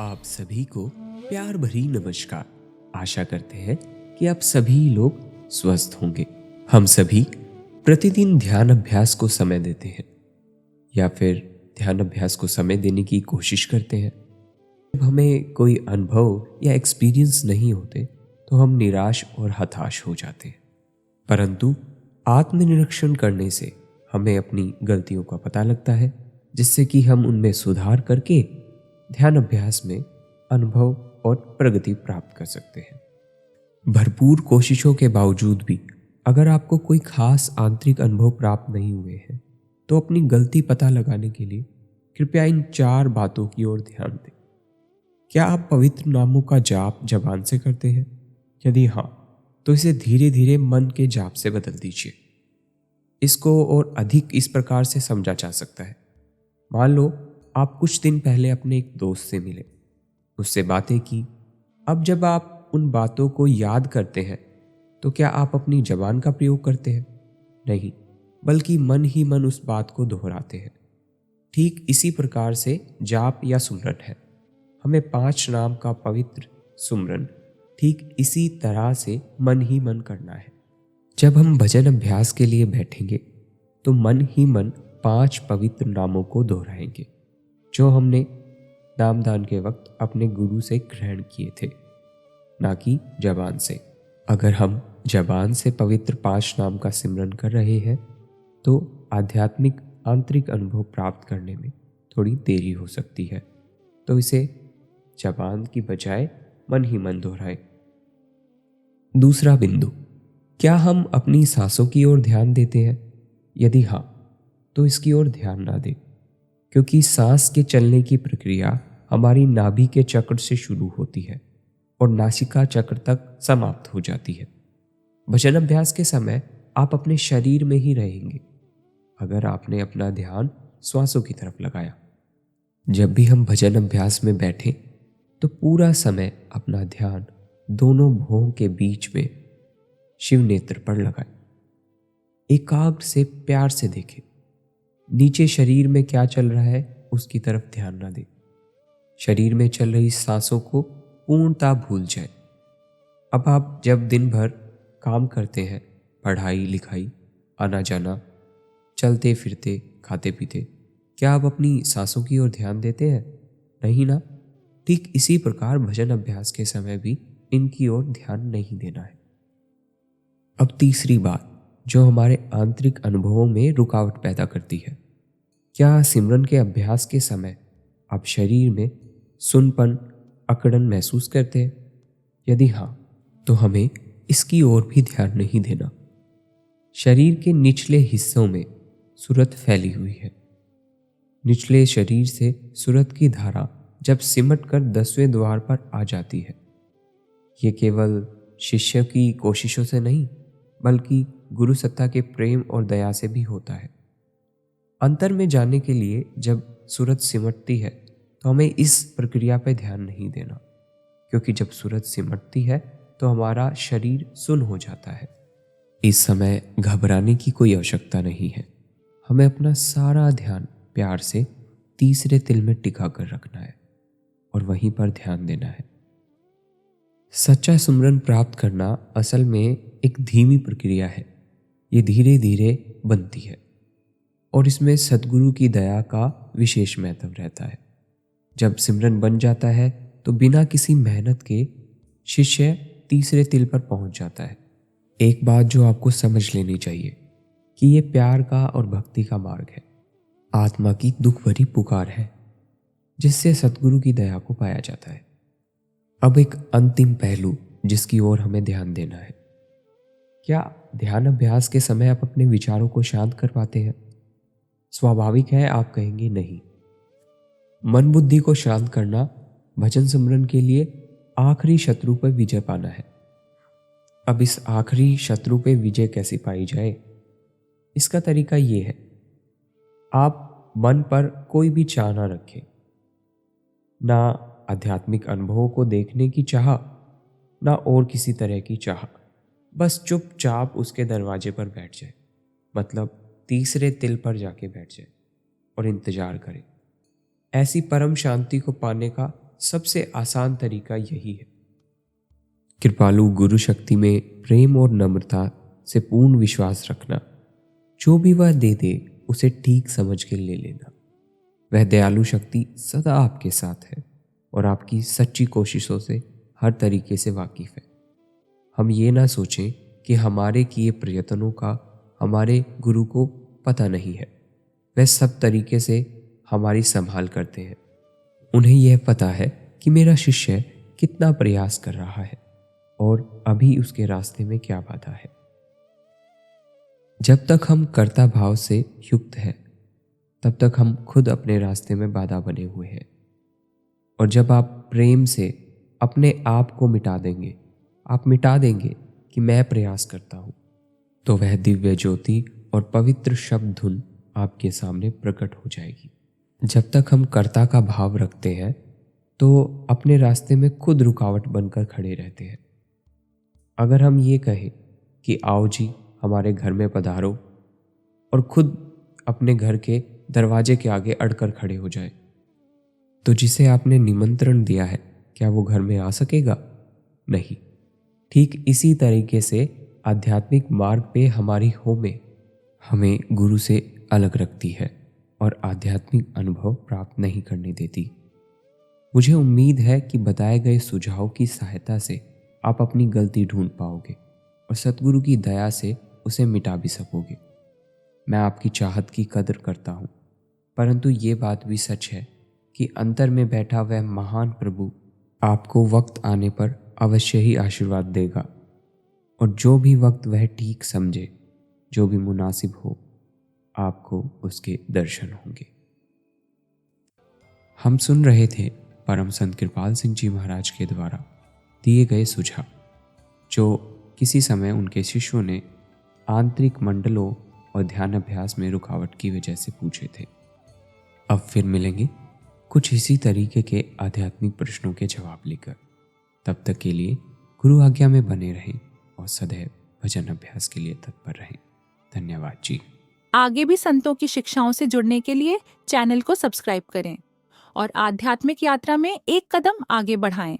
आप सभी को प्यार भरी नमस्कार। आशा करते हैं कि आप सभी लोग स्वस्थ होंगे। हम सभी प्रतिदिन ध्यान अभ्यास को समय देते हैं या फिर ध्यान अभ्यास को समय देने की कोशिश करते हैं। जब हमें कोई अनुभव या एक्सपीरियंस नहीं होते तो हम निराश और हताश हो जाते हैं। परंतु आत्मनिरीक्षण करने से हमें अपनी गलतियों का पता लगता है, जिससे कि हम उनमें सुधार करके ध्यान अभ्यास में अनुभव और प्रगति प्राप्त कर सकते हैं। भरपूर कोशिशों के बावजूद भी अगर आपको कोई खास आंतरिक अनुभव प्राप्त नहीं हुए हैं तो अपनी गलती पता लगाने के लिए कृपया इन 4 बातों की ओर ध्यान दें। क्या आप पवित्र नामों का जाप जबान से करते हैं? यदि हाँ, तो इसे धीरे धीरे मन के जाप से बदल दीजिए। इसको और अधिक इस प्रकार से समझा जा सकता है। मान लो आप कुछ दिन पहले अपने एक दोस्त से मिले, उससे बातें की। अब जब आप उन बातों को याद करते हैं तो क्या आप अपनी जबान का प्रयोग करते हैं? नहीं, बल्कि मन ही मन उस बात को दोहराते हैं। ठीक इसी प्रकार से जाप या सुमरन है। हमें 5 नाम का पवित्र सुमरन ठीक इसी तरह से मन ही मन करना है। जब हम भजन अभ्यास के लिए बैठेंगे तो मन ही मन 5 पवित्र नामों को दोहराएंगे जो हमने नामदान के वक्त अपने गुरु से ग्रहण किए थे, ना कि जबान से। अगर हम जबान से पवित्र 5 नाम का सिमरन कर रहे हैं तो आध्यात्मिक आंतरिक अनुभव प्राप्त करने में थोड़ी देरी हो सकती है, तो इसे जबान की बजाय मन ही मन दोहराएं। दूसरा बिंदु, क्या हम अपनी सांसों की ओर ध्यान देते हैं? यदि हाँ, तो इसकी ओर ध्यान ना दें, क्योंकि सांस के चलने की प्रक्रिया हमारी नाभि के चक्र से शुरू होती है और नासिका चक्र तक समाप्त हो जाती है। भजन अभ्यास के समय आप अपने शरीर में ही रहेंगे अगर आपने अपना ध्यान श्वासों की तरफ लगाया। जब भी हम भजन अभ्यास में बैठें तो पूरा समय अपना ध्यान दोनों भौं के बीच में शिव नेत्र पर लगाएं। एकाग्र से प्यार से देखें। नीचे शरीर में क्या चल रहा है उसकी तरफ ध्यान ना दें। शरीर में चल रही सांसों को पूर्णतः भूल जाएं। अब आप जब दिन भर काम करते हैं, पढ़ाई लिखाई, आना जाना, चलते फिरते, खाते पीते, क्या आप अपनी सांसों की ओर ध्यान देते हैं? नहीं ना। ठीक इसी प्रकार भजन अभ्यास के समय भी इनकी ओर ध्यान नहीं देना है। अब तीसरी बात जो हमारे आंतरिक अनुभवों में रुकावट पैदा करती है, क्या सिमरन के अभ्यास के समय आप शरीर में सुनपन, अकड़न महसूस करते हैं? यदि हाँ, तो हमें इसकी ओर भी ध्यान नहीं देना। शरीर के निचले हिस्सों में सुरत फैली हुई है। निचले शरीर से सुरत की धारा जब सिमट कर 10वें द्वार पर आ जाती है, ये केवल शिष्य की कोशिशों से नहीं बल्कि गुरु सत्ता के प्रेम और दया से भी होता है। अंतर में जाने के लिए जब सूरत सिमटती है तो हमें इस प्रक्रिया पर ध्यान नहीं देना, क्योंकि जब सूरत सिमटती है तो हमारा शरीर सुन्न हो जाता है। इस समय घबराने की कोई आवश्यकता नहीं है। हमें अपना सारा ध्यान प्यार से तीसरे तिल में टिका कर रखना है और वहीं पर ध्यान देना है। सच्चा सुमरन प्राप्त करना असल में एक धीमी प्रक्रिया है। ये धीरे धीरे बनती है और इसमें सद्गुरु की दया का विशेष महत्व रहता है। जब सिमरन बन जाता है तो बिना किसी मेहनत के शिष्य तीसरे तिल पर पहुंच जाता है। एक बात जो आपको समझ लेनी चाहिए कि ये प्यार का और भक्ति का मार्ग है, आत्मा की दुख भरी पुकार है जिससे सद्गुरु की दया को पाया जाता है। अब एक अंतिम पहलू जिसकी ओर हमें ध्यान देना है, क्या ध्यान अभ्यास के समय आप अपने विचारों को शांत कर पाते हैं? स्वाभाविक है आप कहेंगे नहीं। मन बुद्धि को शांत करना भजन सिमरन के लिए आखिरी शत्रु पर विजय पाना है। अब इस आखिरी शत्रु पे विजय कैसे पाई जाए? इसका तरीका ये है, आप मन पर कोई भी चाह ना रखें, ना आध्यात्मिक अनुभवों को देखने की चाह, ना और किसी तरह की चाह। बस चुपचाप उसके दरवाजे पर बैठ जाए, मतलब तीसरे तिल पर जाके बैठ जाए और इंतजार करें। ऐसी परम शांति को पाने का सबसे आसान तरीका यही है। कृपालु गुरु शक्ति में प्रेम और नम्रता से पूर्ण विश्वास रखना। जो भी वह दे दे उसे ठीक समझ के ले लेना। वह दयालु शक्ति सदा आपके साथ है और आपकी सच्ची कोशिशों से हर तरीके से वाकिफ है। हम ये ना सोचें कि हमारे किए प्रयत्नों का हमारे गुरु को पता नहीं है। वह सब तरीके से हमारी संभाल करते हैं। उन्हें यह पता है कि मेरा शिष्य कितना प्रयास कर रहा है और अभी उसके रास्ते में क्या बाधा है। जब तक हम कर्ता भाव से युक्त हैं, तब तक हम खुद अपने रास्ते में बाधा बने हुए हैं। और जब आप प्रेम से अपने आप को मिटा देंगे, आप मिटा देंगे कि मैं प्रयास करता हूँ, तो वह दिव्य ज्योति और पवित्र शब्द धुन आपके सामने प्रकट हो जाएगी। जब तक हम कर्ता का भाव रखते हैं तो अपने रास्ते में खुद रुकावट बनकर खड़े रहते हैं। अगर हम ये कहें कि आओ जी हमारे घर में पधारो और खुद अपने घर के दरवाजे के आगे अड़कर खड़े हो जाए, तो जिसे आपने निमंत्रण दिया है क्या वो घर में आ सकेगा? नहीं। ठीक इसी तरीके से आध्यात्मिक मार्ग पे हमारी होमें हमें गुरु से अलग रखती है और आध्यात्मिक अनुभव प्राप्त नहीं करने देती। मुझे उम्मीद है कि बताए गए सुझाव की सहायता से आप अपनी गलती ढूंढ पाओगे और सतगुरु की दया से उसे मिटा भी सकोगे। मैं आपकी चाहत की कदर करता हूँ, परंतु ये बात भी सच है कि अंतर में बैठा वह महान प्रभु आपको वक्त आने पर अवश्य ही आशीर्वाद देगा और जो भी वक्त वह ठीक समझे, जो भी मुनासिब हो, आपको उसके दर्शन होंगे। हम सुन रहे थे परम संत कृपाल सिंह जी महाराज के द्वारा दिए गए सुझाव, जो किसी समय उनके शिष्यों ने आंतरिक मंडलों और ध्यान अभ्यास में रुकावट की वजह से पूछे थे। अब फिर मिलेंगे कुछ इसी तरीके के आध्यात्मिक प्रश्नों के जवाब लेकर। तब तक के लिए गुरु आज्ञा में बने रहें और सदैव भजन अभ्यास के लिए तत्पर रहें। धन्यवाद जी। आगे भी संतों की शिक्षाओं से जुड़ने के लिए चैनल को सब्सक्राइब करें और आध्यात्मिक यात्रा में एक कदम आगे बढ़ाएं।